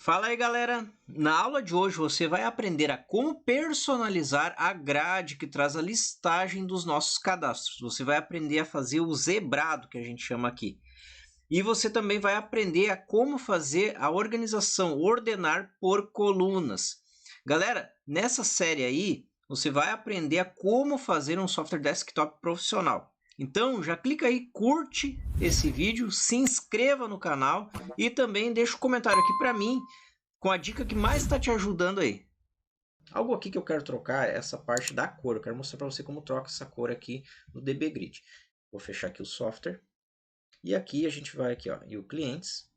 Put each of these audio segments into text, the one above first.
Fala aí, galera! Na aula de hoje você vai aprender a como personalizar a grade que traz a listagem dos nossos cadastros. Você vai aprender a fazer o zebrado, que a gente chama aqui. E você também vai aprender a como fazer a organização, ordenar por colunas. Galera, nessa série aí, você vai aprender a como fazer um software desktop profissional. Então, já clica aí, curte esse vídeo, se inscreva no canal e também deixa um comentário aqui para mim com a dica que mais está te ajudando aí. Algo aqui que eu quero trocar é essa parte da cor. Eu quero mostrar para você como troca essa cor aqui no DB Grid. Vou fechar aqui o software. E aqui a gente vai aqui, ó, em o clientes.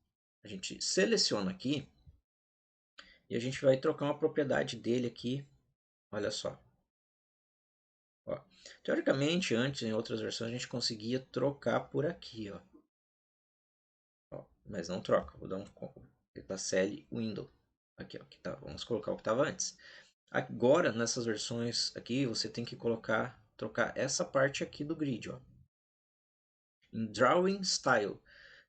A gente seleciona aqui. E a gente vai trocar uma propriedade dele aqui. Olha só. Ó. Teoricamente, antes, em outras versões, a gente conseguia trocar por aqui, ó. Mas não troca. Vou dar um da CL Window. Aqui, ó, que tá. Vamos colocar o que estava antes. Agora, nessas versões aqui, você tem que trocar essa parte aqui do grid, ó. Em Drawing Style,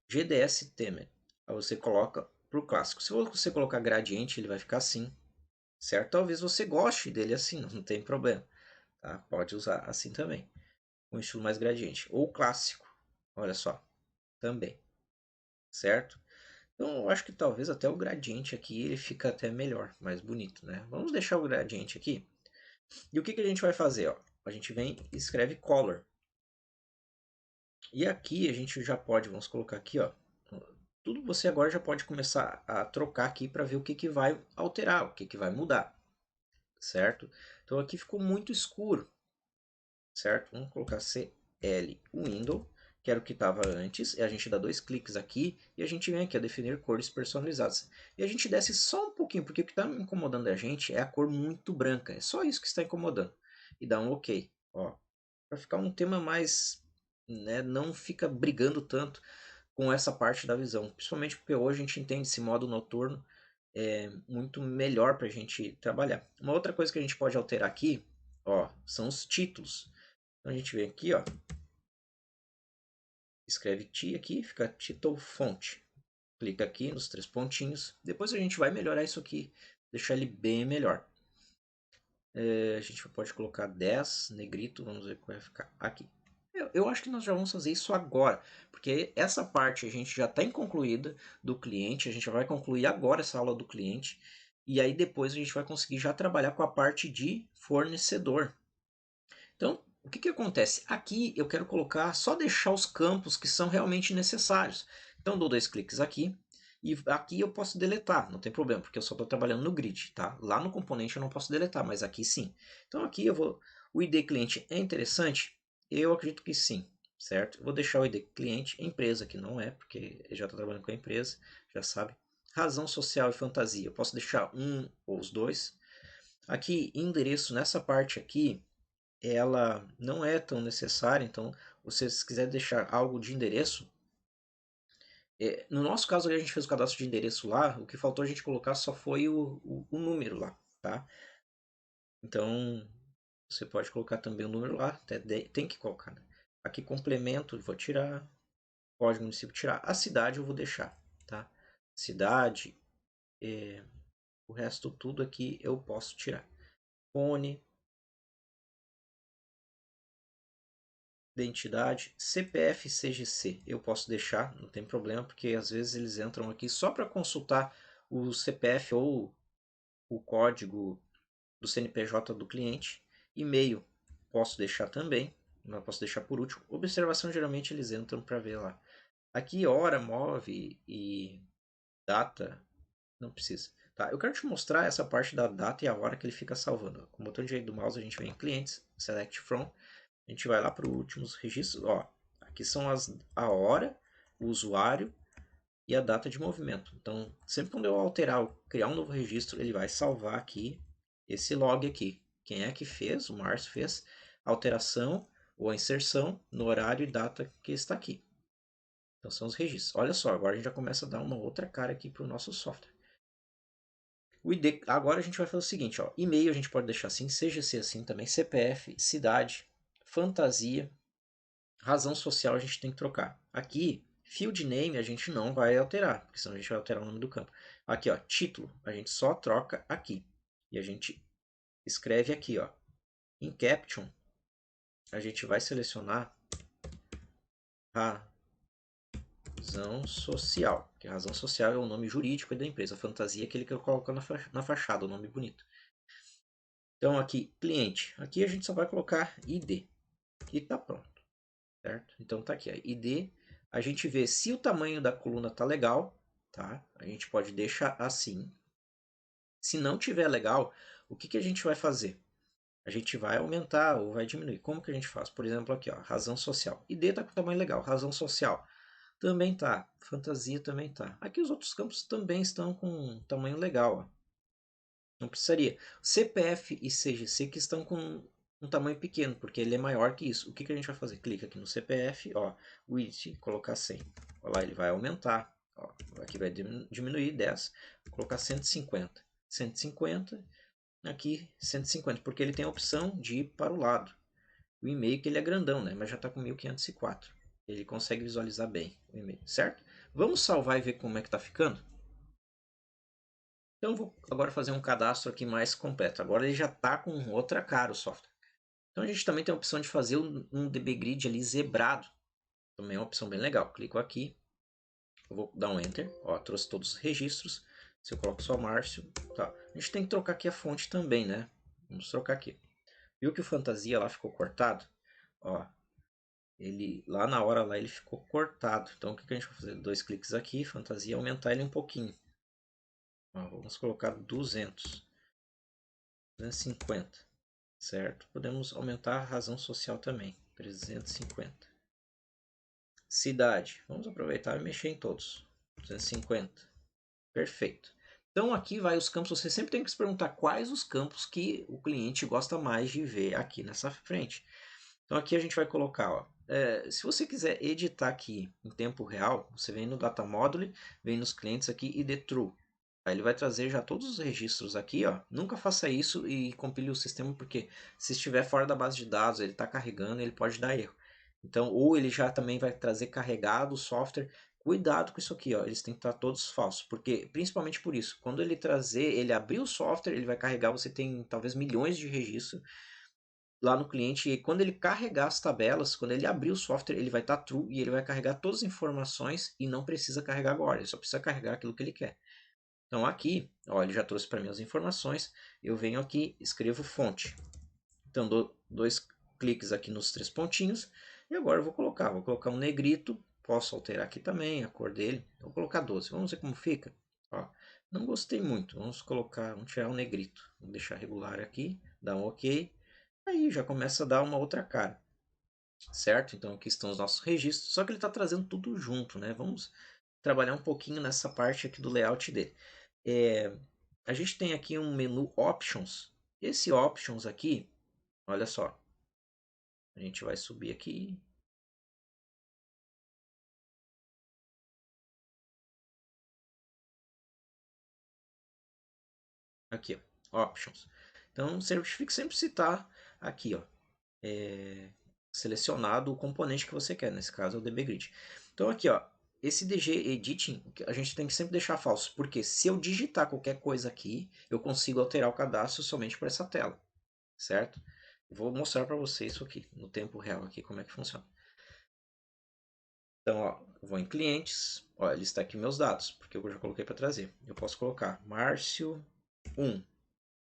GDS Theme. Aí você coloca para o clássico. Se você colocar gradiente, ele vai ficar assim, certo? Talvez você goste dele assim, não tem problema, tá? Pode usar assim também, com estilo mais gradiente. Ou clássico, olha só, também, certo? Então, eu acho que talvez até o gradiente aqui ele fica até melhor, mais bonito, né? Vamos deixar o gradiente aqui. E o que a gente vai fazer? Ó? A gente vem e escreve color. E aqui a gente já pode, vamos colocar aqui, ó. Tudo você agora já pode começar a trocar aqui para ver o que vai alterar, o que vai mudar, certo? Então aqui ficou muito escuro, certo? Vamos colocar CL Window, que era o que estava antes, e a gente dá 2 cliques aqui e a gente vem aqui a definir cores personalizadas. E a gente desce só um pouquinho, porque o que está incomodando a gente é a cor muito branca, é só isso que está incomodando. E dá um OK, ó, para ficar um tema mais, né, não fica brigando tanto com essa parte da visão, principalmente porque hoje a gente entende esse modo noturno é muito melhor para a gente trabalhar. Uma outra coisa que a gente pode alterar aqui, ó, são os títulos. Então a gente vem aqui, ó, escreve T aqui, fica Title Font. Clica aqui nos 3 pontinhos. Depois a gente vai melhorar isso aqui, deixar ele bem melhor. A gente pode colocar 10 negrito, vamos ver como vai ficar aqui. Eu acho que nós já vamos fazer isso agora, porque essa parte a gente já está concluída do cliente, a gente já vai concluir agora essa aula do cliente, e aí depois a gente vai conseguir já trabalhar com a parte de fornecedor. Então, o que acontece? Aqui eu quero colocar, só deixar os campos que são realmente necessários. Então, dou 2 cliques aqui, e aqui eu posso deletar, não tem problema, porque eu só estou trabalhando no grid, tá? Lá no componente eu não posso deletar, mas aqui sim. Então aqui eu vou, o ID cliente é interessante? Eu acredito que sim, certo? Vou deixar o ID cliente, empresa que não é, porque eu já estou trabalhando com a empresa, já sabe. Razão social e fantasia, eu posso deixar um ou os dois. Aqui, endereço, nessa parte aqui, ela não é tão necessária, então, se quiser deixar algo de endereço, no nosso caso, a gente fez o cadastro de endereço lá, o que faltou a gente colocar só foi o número lá, tá? Então, você pode colocar também o número lá, tem que colocar, né? Aqui, complemento, vou tirar, código município tirar, a cidade eu vou deixar, tá? Cidade, o resto tudo aqui eu posso tirar. Fone, identidade, CPF e CGC eu posso deixar, não tem problema, porque às vezes eles entram aqui só para consultar o CPF ou o código do CNPJ do cliente. E-mail posso deixar também, mas posso deixar por último. Observação, geralmente eles entram para ver lá. Aqui hora, move e data, não precisa. Tá, eu quero te mostrar essa parte da data e a hora que ele fica salvando. Com o botão direito do mouse a gente vem em clientes, select from, a gente vai lá para os últimos registros. Ó, aqui são a hora, o usuário e a data de movimento. Então, sempre quando eu alterar, criar um novo registro, ele vai salvar aqui esse log aqui. Quem é que fez? O Márcio fez a alteração ou a inserção no horário e data que está aqui. Então, são os registros. Olha só, agora a gente já começa a dar uma outra cara aqui para o nosso software. O ID, agora a gente vai fazer o seguinte, ó, e-mail a gente pode deixar assim, CGC assim também, CPF, cidade, fantasia, razão social a gente tem que trocar. Aqui Field name a gente não vai alterar, porque senão a gente vai alterar o nome do campo. Aqui, ó, título, a gente só troca aqui. E a gente escreve aqui, ó, em caption, a gente vai selecionar razão social, que a razão social é o nome jurídico da empresa, a fantasia é aquele que eu coloco na fachada, o nome bonito. Então aqui, cliente, aqui a gente só vai colocar ID e tá pronto, certo? Então tá aqui, ó, ID, a gente vê se o tamanho da coluna tá legal, tá? A gente pode deixar assim. Se não tiver legal, o que a gente vai fazer? A gente vai aumentar ou vai diminuir. Como que a gente faz? Por exemplo, aqui, ó, razão social. ID está com tamanho legal. Razão social também tá. Fantasia também tá. Aqui os outros campos também estão com tamanho legal. Ó. Não precisaria. CPF e CGC que estão com um tamanho pequeno, porque ele é maior que isso. O que a gente vai fazer? Clica aqui no CPF, ó, width, colocar 100. Olha lá, ele vai aumentar. Ó, aqui vai diminuir 10, vou colocar 150. 150 aqui 150, porque ele tem a opção de ir para o lado. O e-mail que ele é grandão, né? Mas já está com 1504. Ele consegue visualizar bem o e-mail, certo? Vamos salvar e ver como é que está ficando? Então eu vou agora fazer um cadastro aqui mais completo. Agora ele já está com outra cara o software. Então a gente também tem a opção de fazer um DB Grid ali zebrado. Também é uma opção bem legal. Clico aqui, eu vou dar um Enter. Ó, trouxe todos os registros. Se eu coloco só Márcio, tá. A gente tem que trocar aqui a fonte também, né? Vamos trocar aqui. Viu que o Fantasia lá ficou cortado? Ó, ele lá na hora lá ele ficou cortado. Então o que a gente vai fazer? 2 cliques aqui, Fantasia, aumentar ele um pouquinho. Ó, vamos colocar 200, 250, certo? Podemos aumentar a razão social também, 350. Cidade, vamos aproveitar e mexer em todos, 250. Perfeito. Então aqui vai os campos, você sempre tem que se perguntar quais os campos que o cliente gosta mais de ver aqui nessa frente. Então aqui a gente vai colocar, ó, se você quiser editar aqui em tempo real, você vem no Data Module, vem nos clientes aqui e dê True. Aí ele vai trazer já todos os registros aqui, ó. Nunca faça isso e compile o sistema, porque se estiver fora da base de dados, ele está carregando, ele pode dar erro. Então, ou ele já também vai trazer carregado o software. Cuidado com isso aqui, ó. Eles têm que estar todos falsos, porque principalmente por isso, quando ele trazer, ele abrir o software, ele vai carregar, você tem talvez milhões de registros lá no cliente, e quando ele carregar as tabelas, quando ele abrir o software, ele vai estar true e ele vai carregar todas as informações e não precisa carregar agora, ele só precisa carregar aquilo que ele quer. Então aqui, ó, ele já trouxe para mim as informações, eu venho aqui, escrevo fonte. Então dou 2 cliques aqui nos 3 pontinhos e agora eu vou colocar um negrito, posso alterar aqui também a cor dele, vou colocar 12, vamos ver como fica. Ó, não gostei muito, vamos tirar um negrito, vou deixar regular aqui, dar um OK. Aí já começa a dar uma outra cara, certo? Então aqui estão os nossos registros, só que ele está trazendo tudo junto, né? Vamos trabalhar um pouquinho nessa parte aqui do layout dele. A gente tem aqui um menu Options. Esse Options aqui, olha só, a gente vai subir aqui. Aqui, ó, Options. Então, certifique sempre se está aqui, ó, selecionado o componente que você quer, nesse caso é o DB Grid. Então aqui, ó, esse DG Editing a gente tem que sempre deixar falso, porque se eu digitar qualquer coisa aqui, eu consigo alterar o cadastro somente por essa tela, certo? Vou mostrar para você isso aqui, no tempo real aqui, como é que funciona. Então, ó, eu vou em clientes, ó, ele está aqui meus dados, porque eu já coloquei para trazer. Eu posso colocar Márcio 1,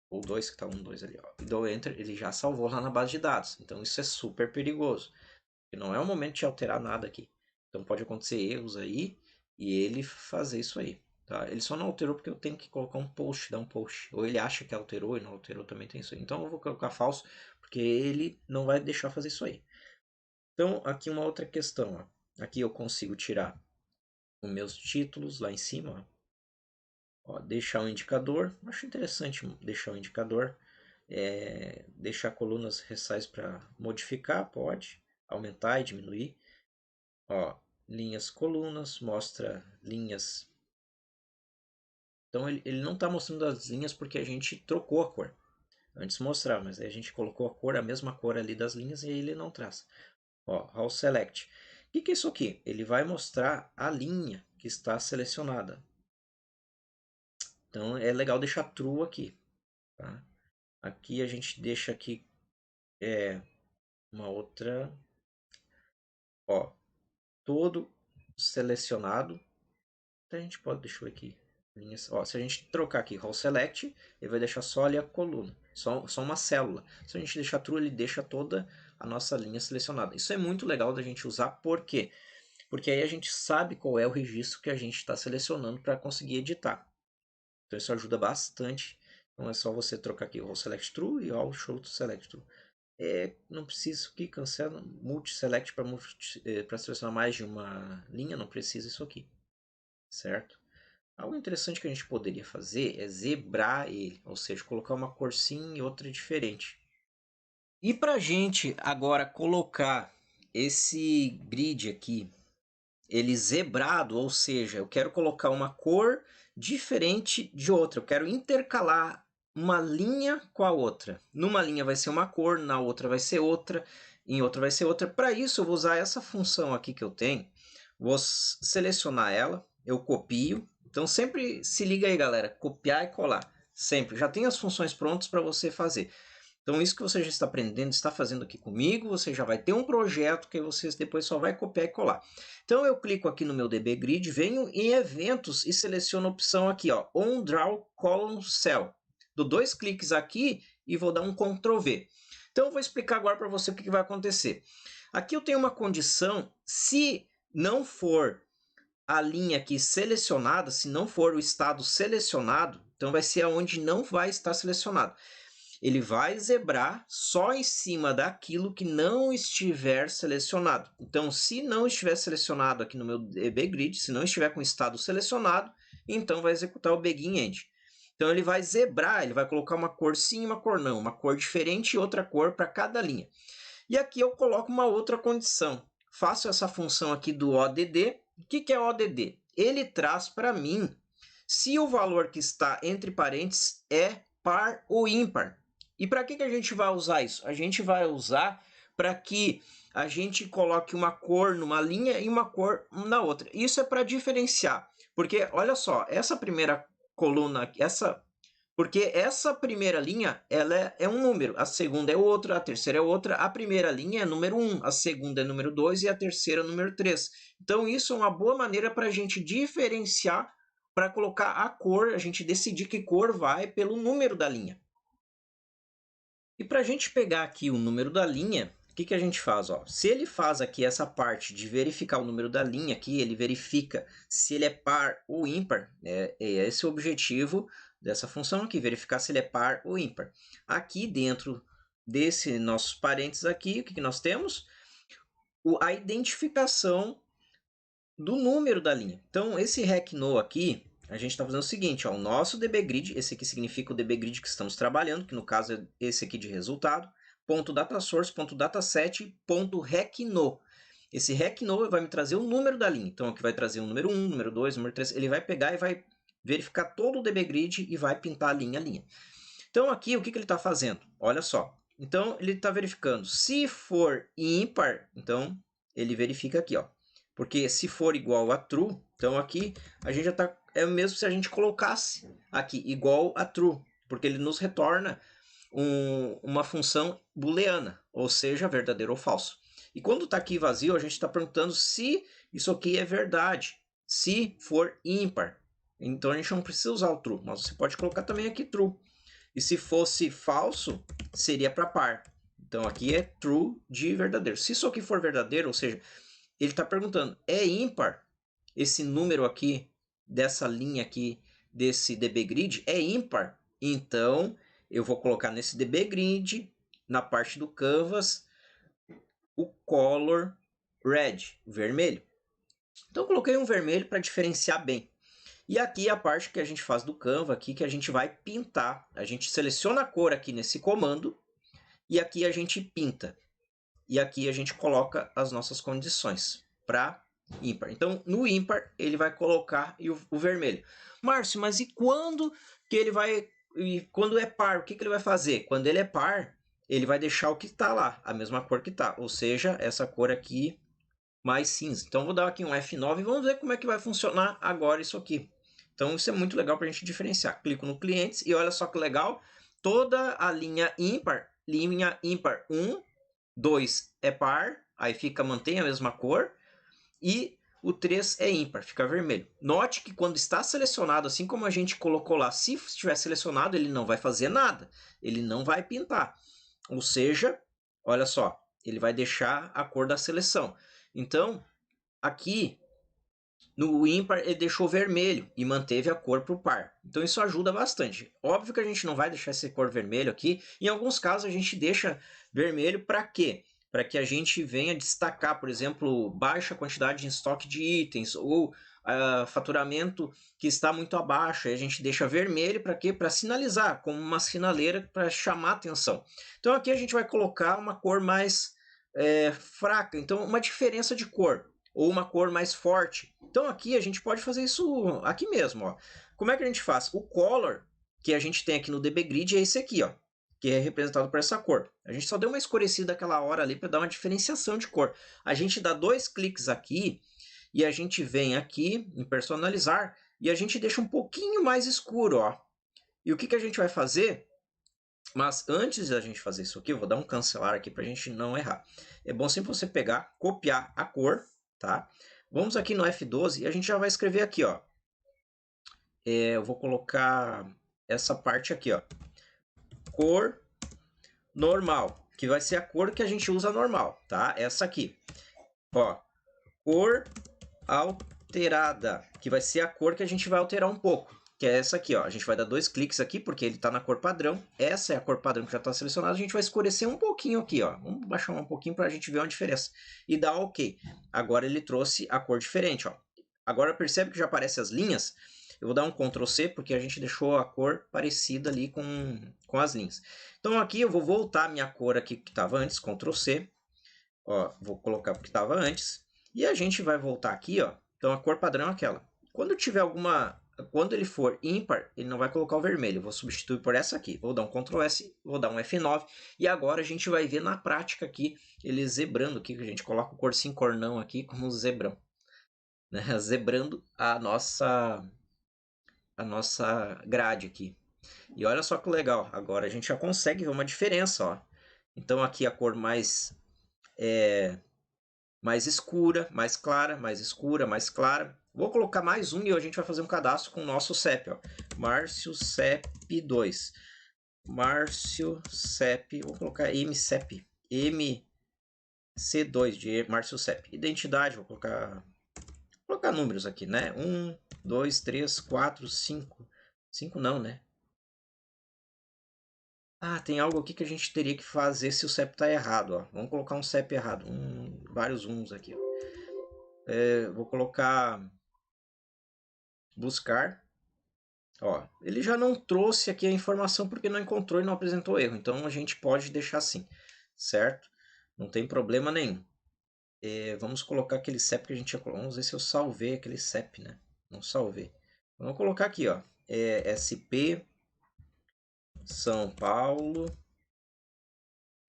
ou 2, que está 1, 2 ali, ó. E dou Enter, ele já salvou lá na base de dados. Então isso é super perigoso. E não é o momento de alterar nada aqui. Então pode acontecer erros aí e ele fazer isso aí. Tá? Ele só não alterou porque eu tenho que colocar um post, dar um post. Ou ele acha que alterou e não alterou, também tem isso aí. Então eu vou colocar falso, porque ele não vai deixar fazer isso aí. Então aqui uma outra questão. Ó. Aqui eu consigo tirar os meus títulos lá em cima. Ó, deixar o indicador. Acho interessante deixar o indicador. Deixar colunas restais para modificar, pode. Aumentar e diminuir. Ó, linhas, colunas, mostra linhas. Então ele não está mostrando as linhas porque a gente trocou a cor. Antes mostrava, mas aí a gente colocou a cor, a mesma cor ali das linhas e aí ele não traz. Ó, All Select. O que é isso aqui? Ele vai mostrar a linha que está selecionada. Então é legal deixar true aqui. Tá? Aqui a gente deixa aqui uma outra, ó, todo selecionado. Então a gente pode deixar aqui linhas. Ó, se a gente trocar aqui row select, ele vai deixar só ali a coluna, só uma célula. Se a gente deixar true, ele deixa toda a nossa linha selecionada. Isso é muito legal da gente usar, por quê? Porque aí a gente sabe qual é o registro que a gente está selecionando para conseguir editar. Então isso ajuda bastante. Então é só você trocar aqui o row select true e all show to select true. Não precisa aqui, cancela multi-select para selecionar mais de uma linha, não precisa isso aqui, certo? Algo interessante que a gente poderia fazer é zebrar ele, ou seja, colocar uma cor sim e outra diferente. E para a gente agora colocar esse grid aqui, ele zebrado, ou seja, eu quero colocar uma cor diferente de outra, eu quero intercalar uma linha com a outra. Numa linha vai ser uma cor, na outra vai ser outra, em outra vai ser outra. Para isso eu vou usar essa função aqui que eu tenho, vou selecionar ela, eu copio. Então sempre se liga aí, galera, copiar e colar, sempre. Já tem as funções prontas para você fazer. Então, isso que você já está aprendendo, está fazendo aqui comigo, você já vai ter um projeto que você depois só vai copiar e colar. Então, eu clico aqui no meu DB Grid, venho em eventos e seleciono a opção aqui, ó, On Draw Column Cell. Dou 2 cliques aqui e vou dar um Ctrl V. Então, eu vou explicar agora para você o que vai acontecer. Aqui eu tenho uma condição, se não for a linha aqui selecionada, se não for o estado selecionado, então vai ser aonde não vai estar selecionado. Ele vai zebrar só em cima daquilo que não estiver selecionado. Então, se não estiver selecionado aqui no meu DB Grid, se não estiver com o estado selecionado, então vai executar o Begin End. Então, ele vai zebrar, ele vai colocar uma cor sim e uma cor não, uma cor diferente e outra cor para cada linha. E aqui eu coloco uma outra condição. Faço essa função aqui do ODD. O que é ODD? Ele traz para mim se o valor que está entre parênteses é par ou ímpar. E para que a gente vai usar isso? A gente vai usar para que a gente coloque uma cor numa linha e uma cor na outra. Isso é para diferenciar, porque olha só, essa primeira coluna, porque essa primeira linha ela é um número, a segunda é outra, a terceira é outra, a primeira linha é número 1, a segunda é número 2 e a terceira é número 3. Então isso é uma boa maneira para a gente diferenciar, para colocar a cor, a gente decidir que cor vai pelo número da linha. E para a gente pegar aqui o número da linha, o que a gente faz? Ó? Se ele faz aqui essa parte de verificar o número da linha aqui, ele verifica se ele é par ou ímpar, é esse o objetivo dessa função aqui, verificar se ele é par ou ímpar. Aqui dentro desse nossos parênteses aqui, o que nós temos? A identificação do número da linha. Então, esse recno aqui, a gente está fazendo o seguinte, ó, o nosso dbgrid, esse aqui significa o dbgrid que estamos trabalhando, que no caso é esse aqui de resultado, ponto .dataSource, ponto .dataset, ponto recno. Esse recno vai me trazer o número da linha. Então, aqui vai trazer o número 1, número 2, número 3. Ele vai pegar e vai verificar todo o dbgrid e vai pintar a linha a linha. Então, aqui, o que ele está fazendo? Olha só. Então, ele está verificando. Se for ímpar, então, ele verifica aqui, ó. Porque se for igual a true, então aqui a gente já está... É mesmo se a gente colocasse aqui igual a true. Porque ele nos retorna uma função booleana, ou seja, verdadeiro ou falso. E quando está aqui vazio, a gente está perguntando se isso aqui é verdade. Se for ímpar. Então a gente não precisa usar o true, mas você pode colocar também aqui true. E se fosse falso, seria para par. Então aqui é true de verdadeiro. Se isso aqui for verdadeiro, ou seja, ele está perguntando, é ímpar esse número aqui, dessa linha aqui, desse dbgrid, é ímpar? Então, eu vou colocar nesse dbgrid, na parte do canvas, o color red, vermelho. Então, eu coloquei um vermelho para diferenciar bem. E aqui é a parte que a gente faz do Canva, aqui que a gente vai pintar. A gente seleciona a cor aqui nesse comando, e aqui a gente pinta. E aqui a gente coloca as nossas condições para ímpar. Então, no ímpar, ele vai colocar o vermelho. Márcio, mas e quando que ele vai... E quando é par, o que ele vai fazer? Quando ele é par, ele vai deixar o que está lá, a mesma cor que está. Ou seja, essa cor aqui mais cinza. Então vou dar aqui um F9 e vamos ver como é que vai funcionar agora isso aqui. Então isso é muito legal para a gente diferenciar. Clico no clientes e olha só que legal, toda a linha ímpar 1, 2 é par, aí mantém a mesma cor, e o 3 é ímpar, fica vermelho. Note que quando está selecionado, assim como a gente colocou lá, se estiver selecionado, ele não vai fazer nada, ele não vai pintar. Ou seja, olha só, ele vai deixar a cor da seleção. Então, aqui no ímpar ele deixou vermelho e manteve a cor para o par. Então isso ajuda bastante. Óbvio que a gente não vai deixar essa cor vermelho aqui. Em alguns casos a gente deixa vermelho para quê? Para que a gente venha destacar, por exemplo, baixa quantidade em estoque de itens ou faturamento que está muito abaixo. Aí a gente deixa vermelho para quê? Para sinalizar, como uma sinaleira para chamar atenção. Então aqui a gente vai colocar uma cor mais fraca, então uma diferença de cor ou uma cor mais forte. Então aqui a gente pode fazer isso aqui mesmo, ó. Como é que a gente faz? O color que a gente tem aqui no DB Grid é esse aqui, ó, que é representado por essa cor. A gente só deu uma escurecida aquela hora ali para dar uma diferenciação de cor. A gente dá 2 cliques aqui e a gente vem aqui em personalizar e a gente deixa um pouquinho mais escuro, ó. E o que que a gente vai fazer? Mas antes da gente fazer isso aqui, eu vou dar um cancelar aqui para a gente não errar. É bom sempre você pegar, copiar a cor, tá? Vamos aqui no F12 e a gente já vai escrever aqui, ó. Eu vou colocar essa parte aqui, ó. Cor normal, que vai ser a cor que a gente usa normal, tá? Essa aqui. Ó, cor alterada, que vai ser a cor que a gente vai alterar um pouco, que é essa aqui, ó. A gente vai dar 2 cliques aqui, porque ele está na cor padrão. Essa é a cor padrão que já está selecionada. A gente vai escurecer um pouquinho aqui, ó. Vamos baixar um pouquinho para a gente ver uma diferença. E dar OK. Agora ele trouxe a cor diferente, ó. Agora percebe que já aparecem as linhas. Eu vou dar um Ctrl C, porque a gente deixou a cor parecida ali com as linhas. Então aqui eu vou voltar a minha cor aqui que estava antes, Ctrl C. Ó, vou colocar o que estava antes. E a gente vai voltar aqui, ó. Então a cor padrão é aquela. Quando tiver quando ele for ímpar, ele não vai colocar o vermelho. Eu vou substituir por essa aqui. Vou dar um Ctrl S, vou dar um F9. E agora a gente vai ver na prática aqui, ele zebrando aqui, que a gente coloca o cor sim, cor não aqui, como zebrão. Né? Zebrando a nossa grade aqui. E olha só que legal. Agora a gente já consegue ver uma diferença, ó. Então aqui a cor mais escura, mais clara, mais escura, mais clara. Vou colocar mais um e a gente vai fazer um cadastro com o nosso CEP, ó. Márcio CEP2. Márcio CEP, vou colocar MCEP, MC2 de Márcio CEP. Identidade, vou colocar números aqui, né? 1, 2, 3, 4, 5. 5 não, né? Ah, tem algo aqui que a gente teria que fazer se o CEP está errado, ó. Vamos colocar um CEP errado. Vários uns aqui, ó. Vou colocar buscar. Ó, ele já não trouxe aqui a informação porque não encontrou e não apresentou erro. Então a gente pode deixar assim, certo? Não tem problema nenhum. Vamos colocar aquele CEP que a gente tinha colocado. Vamos ver se eu salvei aquele CEP, né? Não salvei. Vamos colocar aqui, ó. SP São Paulo.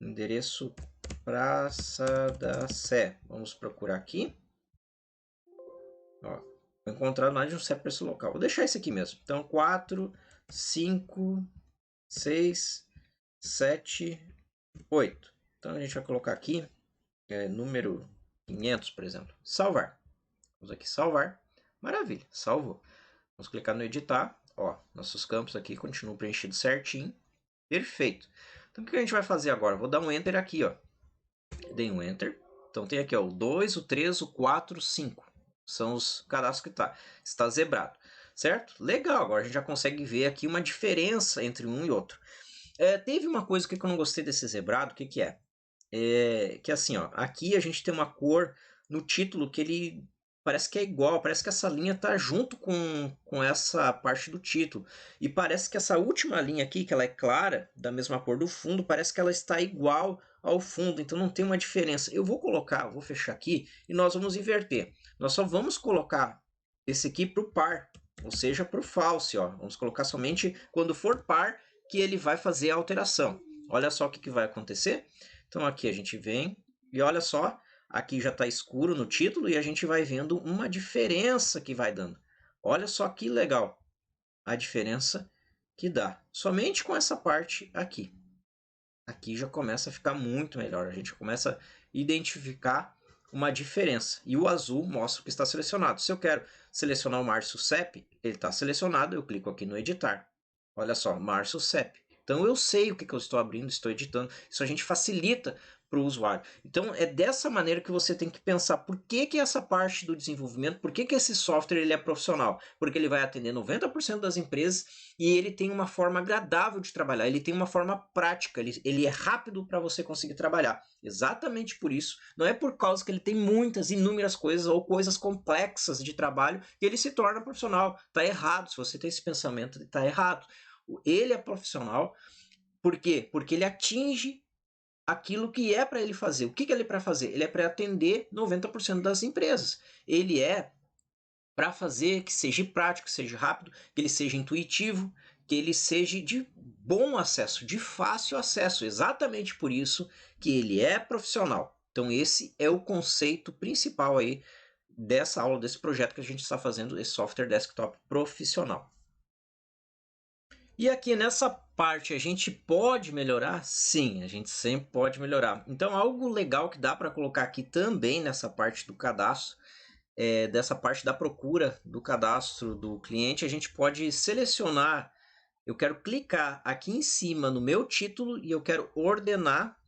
Endereço Praça da Sé. Vamos procurar aqui. Ó, vou encontrar mais de um CEP para esse local. Vou deixar esse aqui mesmo. Então, 4, 5, 6, 7, 8. Então, a gente vai colocar aqui, número 500, por exemplo. Salvar. Vamos aqui, salvar. Maravilha, salvou. Vamos clicar no editar. Ó, nossos campos aqui continuam preenchidos certinho. Perfeito. Então, o que a gente vai fazer agora? Vou dar um Enter aqui, ó. Dei um Enter. Então, tem aqui, ó, o 2, o 3, o 4, o 5. São os cadastros que está zebrado, certo? Legal, agora a gente já consegue ver aqui uma diferença entre um e outro. Teve uma coisa que eu não gostei desse zebrado, o que é? Que assim, ó, aqui a gente tem uma cor no título que ele parece que é igual, parece que essa linha está junto com essa parte do título. E parece que essa última linha aqui, que ela é clara, da mesma cor do fundo, parece que ela está igual ao fundo, então não tem uma diferença. Eu vou fechar aqui e nós vamos inverter. Nós só vamos colocar esse aqui para o par, ou seja, para o false, ó. Vamos colocar somente quando for par que ele vai fazer a alteração. Olha só o que vai acontecer. Então aqui a gente vem e olha só, Aqui já está escuro no título e a gente vai vendo uma diferença que vai dando. Olha só que legal a diferença que dá. Somente com essa parte aqui. Aqui já começa a ficar muito melhor. A gente começa a identificar uma diferença. E o azul mostra que está selecionado. Se eu quero selecionar o Márcio Sepp, ele está selecionado. Eu clico aqui no editar. Olha só, Márcio Sepp. Então eu sei o que eu estou abrindo, estou editando. Isso a gente facilita para o usuário. Então é dessa maneira que você tem que pensar. Por que essa parte do desenvolvimento, por que esse software ele é profissional? Porque ele vai atender 90% das empresas e ele tem uma forma agradável de trabalhar, ele tem uma forma prática, ele é rápido para você conseguir trabalhar. Exatamente por isso, não é por causa que ele tem muitas, inúmeras coisas ou coisas complexas de trabalho que ele se torna profissional. Está errado, se você tem esse pensamento, está errado. Ele é profissional, por quê? Porque ele atinge aquilo que é para ele fazer. O que ele é para fazer? Ele é para atender 90% das empresas. Ele é para fazer que seja prático, que seja rápido, que ele seja intuitivo, que ele seja de bom acesso, de fácil acesso. Exatamente por isso que ele é profissional. Então esse é o conceito principal aí dessa aula, desse projeto que a gente está fazendo, esse software desktop profissional. E aqui nessa parte a gente pode melhorar? Sim, a gente sempre pode melhorar. Então algo legal que dá para colocar aqui também nessa parte do cadastro, dessa parte da procura do cadastro do cliente, a gente pode selecionar, eu quero clicar aqui em cima no meu título e eu quero ordenar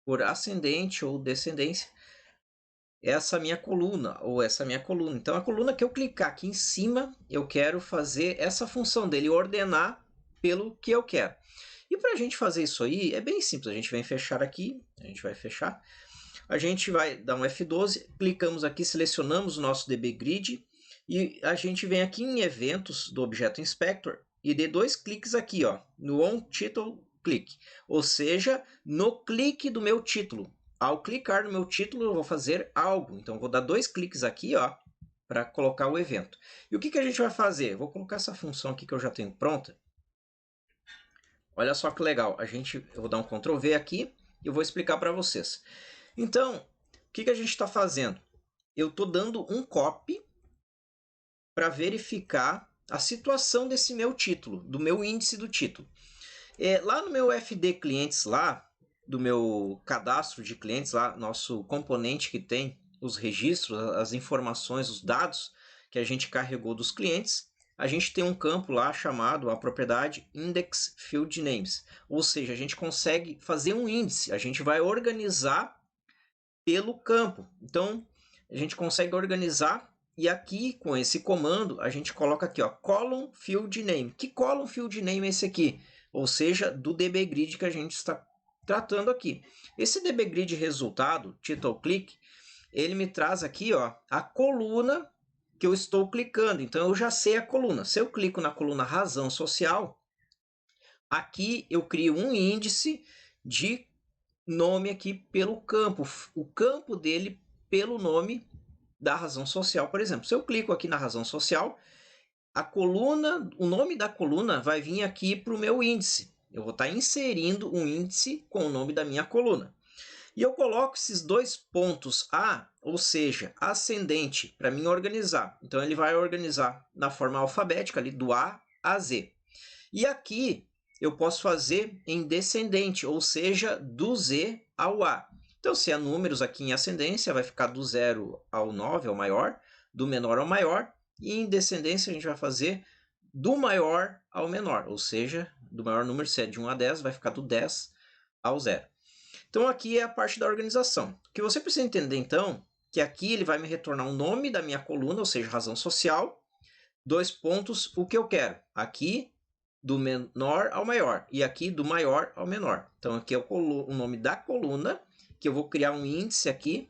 por ascendente ou descendência essa minha coluna ou essa minha coluna. Então a coluna que eu clicar aqui em cima, eu quero fazer essa função dele, ordenar pelo que eu quero. E para a gente fazer isso aí, é bem simples, a gente vem fechar aqui, a gente vai fechar, a gente vai dar um F12, clicamos aqui, selecionamos o nosso DB Grid e a gente vem aqui em eventos do Objeto Inspector e dê 2 cliques aqui, ó, no On Title Click, ou seja, no clique do meu título. Ao clicar no meu título, eu vou fazer algo. Então, vou dar 2 cliques aqui, ó, para colocar o evento. E o que a gente vai fazer? Vou colocar essa função aqui que eu já tenho pronta. Olha só que legal. Eu vou dar um Ctrl V aqui e eu vou explicar para vocês. Então, o que a gente está fazendo? Eu estou dando um copy para verificar a situação desse meu título, do meu índice do título. Lá no meu FD clientes, lá do meu cadastro de clientes, lá nosso componente que tem os registros, as informações, os dados que a gente carregou dos clientes, a gente tem um campo lá chamado a propriedade Index Field Names, ou seja, a gente consegue fazer um índice, a gente vai organizar pelo campo. Então, a gente consegue organizar e aqui com esse comando a gente coloca aqui, ó, column field name. Que column field name é esse aqui? Ou seja, do DB Grid que a gente está tratando aqui. Esse DB Grid resultado, title click, ele me traz aqui, ó, a coluna que eu estou clicando. Então eu já sei a coluna. Se eu clico na coluna razão social, aqui eu crio um índice de nome aqui pelo campo, o campo dele pelo nome da razão social, por exemplo. Se eu clico aqui na razão social, a coluna, o nome da coluna vai vir aqui para o meu índice. Eu vou estar inserindo um índice com o nome da minha coluna. E eu coloco esses 2 pontos A, ou seja, ascendente, para mim organizar. Então ele vai organizar na forma alfabética ali do A a Z. E aqui eu posso fazer em descendente, ou seja, do Z ao A. Então, se é números aqui em ascendência, vai ficar do 0 ao 9, ao maior, do menor ao maior, e em descendência a gente vai fazer do maior ao menor, ou seja, do maior número, se é de 1 a 10, vai ficar do 10 ao 0. Então, aqui é a parte da organização. O que você precisa entender, então, que aqui ele vai me retornar o nome da minha coluna, ou seja, razão social, 2 pontos, o que eu quero. Aqui, do menor ao maior, e aqui do maior ao menor. Então, aqui é o nome da coluna, que eu vou criar um índice aqui,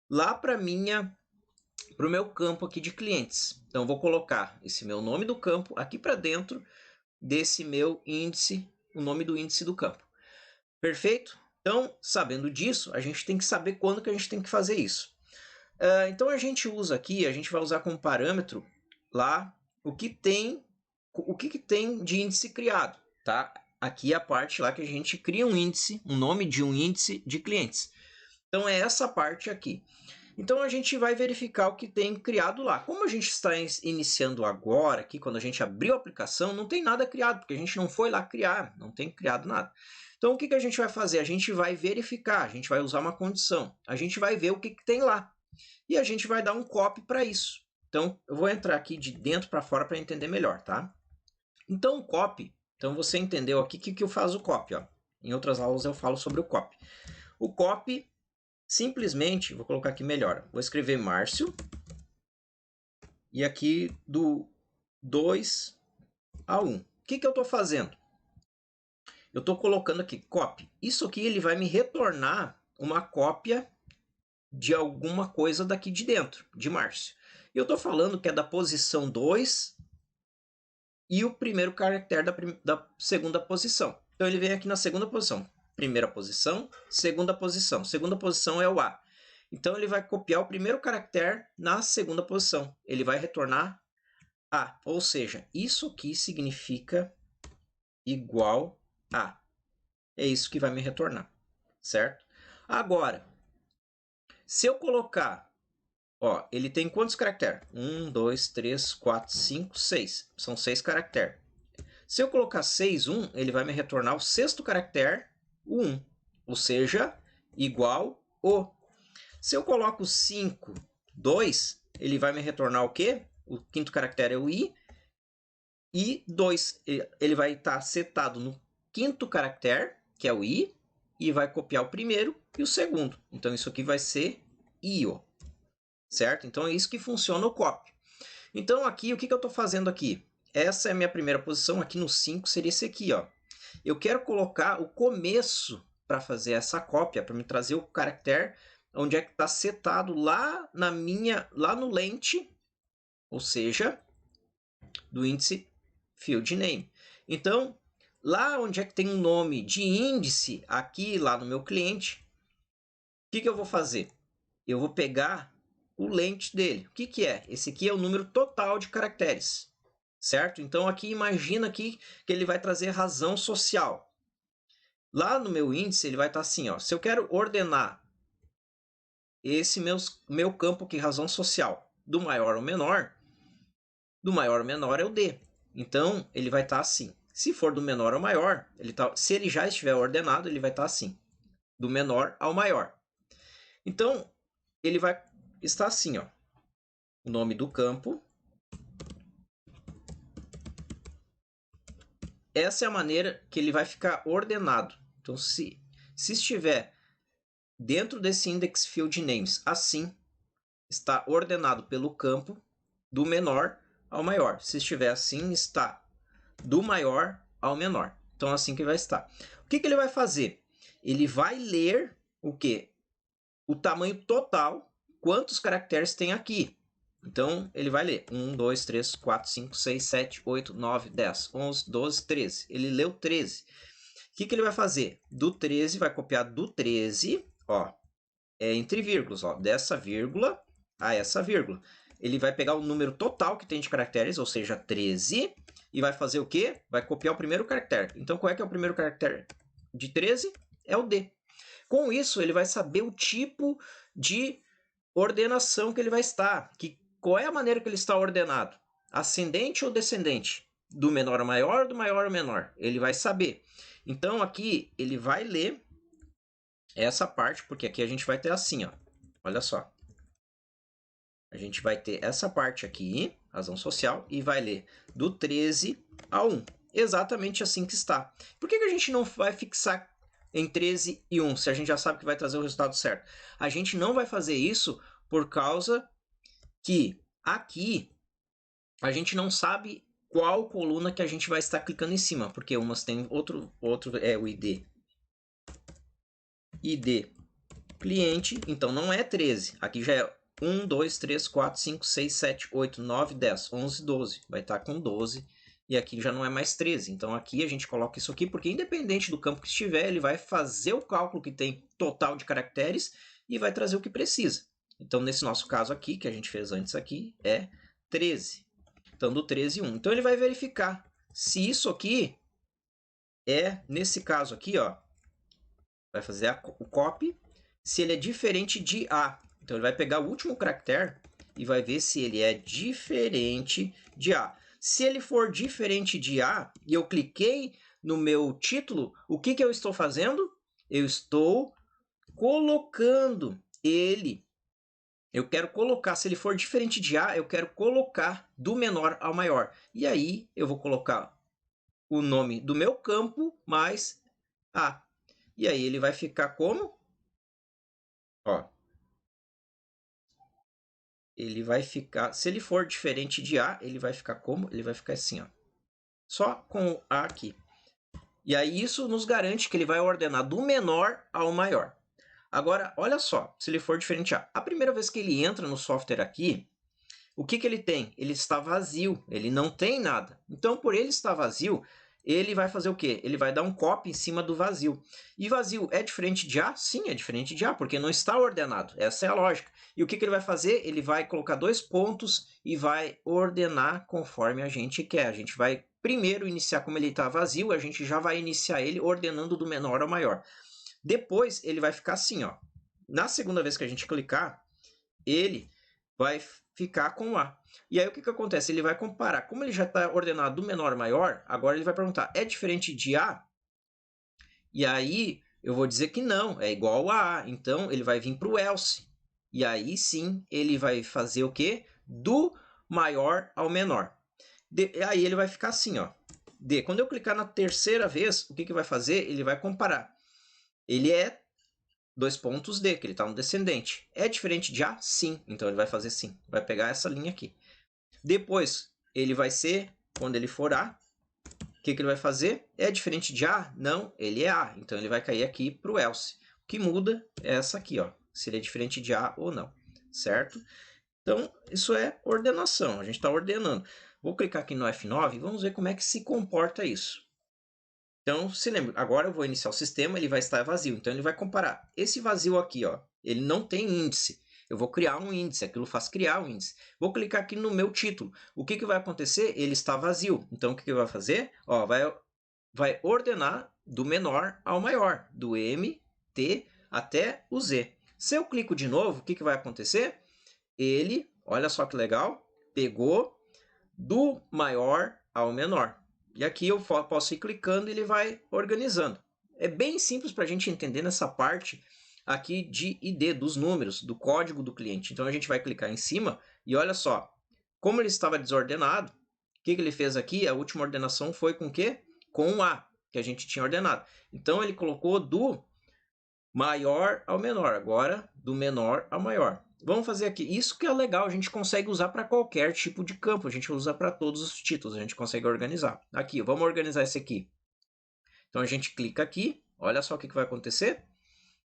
lá para o meu campo aqui de clientes. Então, eu vou colocar esse meu nome do campo aqui para dentro desse meu índice, o nome do índice do campo. Perfeito? Então, sabendo disso, a gente tem que saber quando que a gente tem que fazer isso. Então, a gente usa aqui, a gente vai usar como parâmetro lá o que tem de índice criado, tá? Aqui é a parte lá que a gente cria um índice, um nome de um índice de clientes. Então, é essa parte aqui. Então, a gente vai verificar o que tem criado lá. Como a gente está iniciando agora, aqui, quando a gente abriu a aplicação, não tem nada criado, porque a gente não foi lá criar, não tem criado nada. Então, o que a gente vai fazer? A gente vai verificar, a gente vai usar uma condição, a gente vai ver o que tem lá. E a gente vai dar um copy para isso. Então, eu vou entrar aqui de dentro para fora para entender melhor, tá? Então, o copy, então você entendeu aqui o que eu faço o copy, ó. Em outras aulas eu falo sobre o copy. O copy, simplesmente, vou colocar aqui melhor, vou escrever Márcio, e aqui do 2 a 1. O que eu estou fazendo? Eu estou colocando aqui copy. Isso aqui ele vai me retornar uma cópia de alguma coisa daqui de dentro, de Márcio. Eu estou falando que é da posição 2 e o primeiro caractere da segunda posição. Então, ele vem aqui na segunda posição. Primeira posição, segunda posição. Segunda posição é o A. Então, ele vai copiar o primeiro caractere na segunda posição. Ele vai retornar A. Ou seja, isso aqui significa igual a. É isso que vai me retornar, certo? Agora, se eu colocar, ó, ele tem quantos caracteres? 1, 2, 3, 4, 5, 6. São 6 caracteres. Se eu colocar 6, 1, ele vai me retornar o sexto caractere, o 1. Ou seja, igual o. Se eu coloco 5, 2, ele vai me retornar o quê? O quinto caractere é o I. E 2, ele vai estar setado no quinto caractere, que é o I, e vai copiar o primeiro e o segundo. Então, isso aqui vai ser IO, certo? Então, é isso que funciona o copy. Então, aqui, o que eu estou fazendo aqui? Essa é a minha primeira posição, aqui no 5 seria esse aqui, ó. Eu quero colocar o começo para fazer essa cópia, para me trazer o caractere onde é que está setado lá lá no lente, ou seja, do índice field name. Então, lá onde é que tem um nome de índice, aqui lá no meu cliente, o que eu vou fazer? Eu vou pegar o lente dele. O que é? Esse aqui é o número total de caracteres, certo? Então, aqui imagina aqui que ele vai trazer razão social. Lá no meu índice, ele vai estar assim, ó. Se eu quero ordenar esse meu campo aqui, razão social, do maior ao menor, do maior ao menor é o D. Então, ele vai estar assim. Se for do menor ao maior, se ele já estiver ordenado, ele vai estar assim. Do menor ao maior. Então, ele vai estar assim, ó. O nome do campo. Essa é a maneira que ele vai ficar ordenado. Então, se estiver dentro desse index field names assim, está ordenado pelo campo do menor ao maior. Se estiver assim, está do maior ao menor. Então, assim que vai estar. O que ele vai fazer? Ele vai ler o quê? O tamanho total, quantos caracteres tem aqui. Então, ele vai ler 1, 2, 3, 4, 5, 6, 7, 8, 9, 10, 11, 12, 13. Ele leu 13. O que ele vai fazer? Do 13, vai copiar do 13, ó, entre vírgulas, ó, dessa vírgula a essa vírgula. Ele vai pegar o número total que tem de caracteres, ou seja, 13, e vai fazer o quê? Vai copiar o primeiro caractere. Então, qual é que é o primeiro caractere de 13? É o D. Com isso, ele vai saber o tipo de ordenação que ele vai estar. Qual é a maneira que ele está ordenado? Ascendente ou descendente? Do menor ao maior, do maior ao menor? Ele vai saber. Então, aqui, ele vai ler essa parte, porque aqui a gente vai ter assim, ó. Olha só. A gente vai ter essa parte aqui, razão social, e vai ler do 13 a 1. Exatamente assim que está. Por que a gente não vai fixar em 13 e 1, se a gente já sabe que vai trazer o resultado certo? A gente não vai fazer isso por causa que aqui a gente não sabe qual coluna que a gente vai estar clicando em cima, porque umas tem outro é o ID cliente, então não é 13. Aqui já é 1, 2, 3, 4, 5, 6, 7, 8, 9, 10, 11, 12. Vai estar com 12 e aqui já não é mais 13. Então aqui a gente coloca isso aqui porque independente do campo que estiver, ele vai fazer o cálculo que tem total de caracteres e vai trazer o que precisa. Então nesse nosso caso aqui, que a gente fez antes aqui, é 13. Então do 13 e 1. Então ele vai verificar se isso aqui é, nesse caso aqui, ó, vai fazer o copy. se ele é diferente de A. Então, ele vai pegar o último caractere e vai ver se ele é diferente de A. Se ele for diferente de A e eu cliquei no meu título, o que eu estou fazendo? Eu estou colocando ele. Eu quero colocar, se ele for diferente de A, eu quero colocar do menor ao maior. E aí eu vou colocar o nome do meu campo mais A. E aí ele vai ficar como? Ó. Ele vai ficar, se ele for diferente de A, ele vai ficar como? Ele vai ficar assim, ó. Só com o A aqui. E aí isso nos garante que ele vai ordenar do menor ao maior. Agora, olha só, se ele for diferente de A. A primeira vez que ele entra no software aqui, o que ele tem? Ele está vazio, ele não tem nada. Então, por ele estar vazio, ele vai fazer o quê? Ele vai dar um copy em cima do vazio. E vazio é diferente de A? Sim, é diferente de A, porque não está ordenado. Essa é a lógica. E o que ele vai fazer? Ele vai colocar 2 pontos e vai ordenar conforme a gente quer. A gente vai primeiro iniciar como ele está vazio, a gente já vai iniciar ele ordenando do menor ao maior. Depois, ele vai ficar assim, ó. Na segunda vez que a gente clicar, ele vai ficar com A. E aí o que acontece? Ele vai comparar. Como ele já está ordenado do menor ao maior, agora ele vai perguntar, é diferente de A? E aí eu vou dizer que não, é igual a A. Então ele vai vir para o else. E aí sim ele vai fazer o quê? Do maior ao menor. Aí ele vai ficar assim, ó. Quando eu clicar na terceira vez, o que vai fazer? Ele vai comparar. Ele é 2 pontos D, que ele está no descendente. É diferente de A? Sim. Então ele vai fazer sim. Vai pegar essa linha aqui. Depois, ele vai ser, quando ele for A, o que ele vai fazer? É diferente de A? Não, ele é A. Então ele vai cair aqui para o else. O que muda é essa aqui, ó. Se ele é diferente de A ou não. Certo? Então, isso é ordenação. A gente está ordenando. Vou clicar aqui no F9 e vamos ver como é que se comporta isso. Então, se lembra, agora eu vou iniciar o sistema, ele vai estar vazio. Então, ele vai comparar. Esse vazio aqui, ó, ele não tem índice. Eu vou criar um índice, aquilo faz criar um índice. Vou clicar aqui no meu título. O que vai acontecer? Ele está vazio. Então, o que vai fazer? Ó, vai ordenar do menor ao maior, do M, T até o Z. Se eu clico de novo, o que vai acontecer? Ele, olha só que legal, pegou do maior ao menor. E aqui eu posso ir clicando e ele vai organizando. É bem simples para a gente entender nessa parte aqui de ID, dos números, do código do cliente. Então a gente vai clicar em cima e olha só, como ele estava desordenado, o que ele fez aqui? A última ordenação foi com o quê? Com o A, que a gente tinha ordenado. Então ele colocou do maior ao menor, agora do menor ao maior. Vamos fazer aqui. Isso que é legal, a gente consegue usar para qualquer tipo de campo, a gente usa para todos os títulos, a gente consegue organizar. Aqui, vamos organizar esse aqui. Então a gente clica aqui, olha só o que vai acontecer.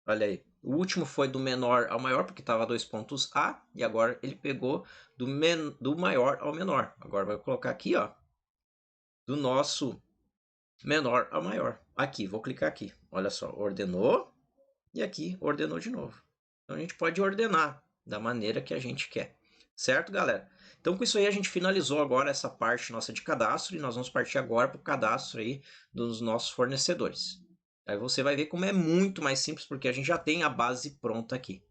Olha aí, o último foi do menor ao maior, porque estava 2 pontos A, e agora ele pegou do maior ao menor. Agora vai colocar aqui, ó, do nosso menor ao maior. Aqui, vou clicar aqui. Olha só, ordenou, e aqui ordenou de novo. Então a gente pode ordenar da maneira que a gente quer. Certo, galera? Então com isso aí a gente finalizou agora essa parte nossa de cadastro e nós vamos partir agora para o cadastro aí dos nossos fornecedores. Aí você vai ver como é muito mais simples porque a gente já tem a base pronta aqui.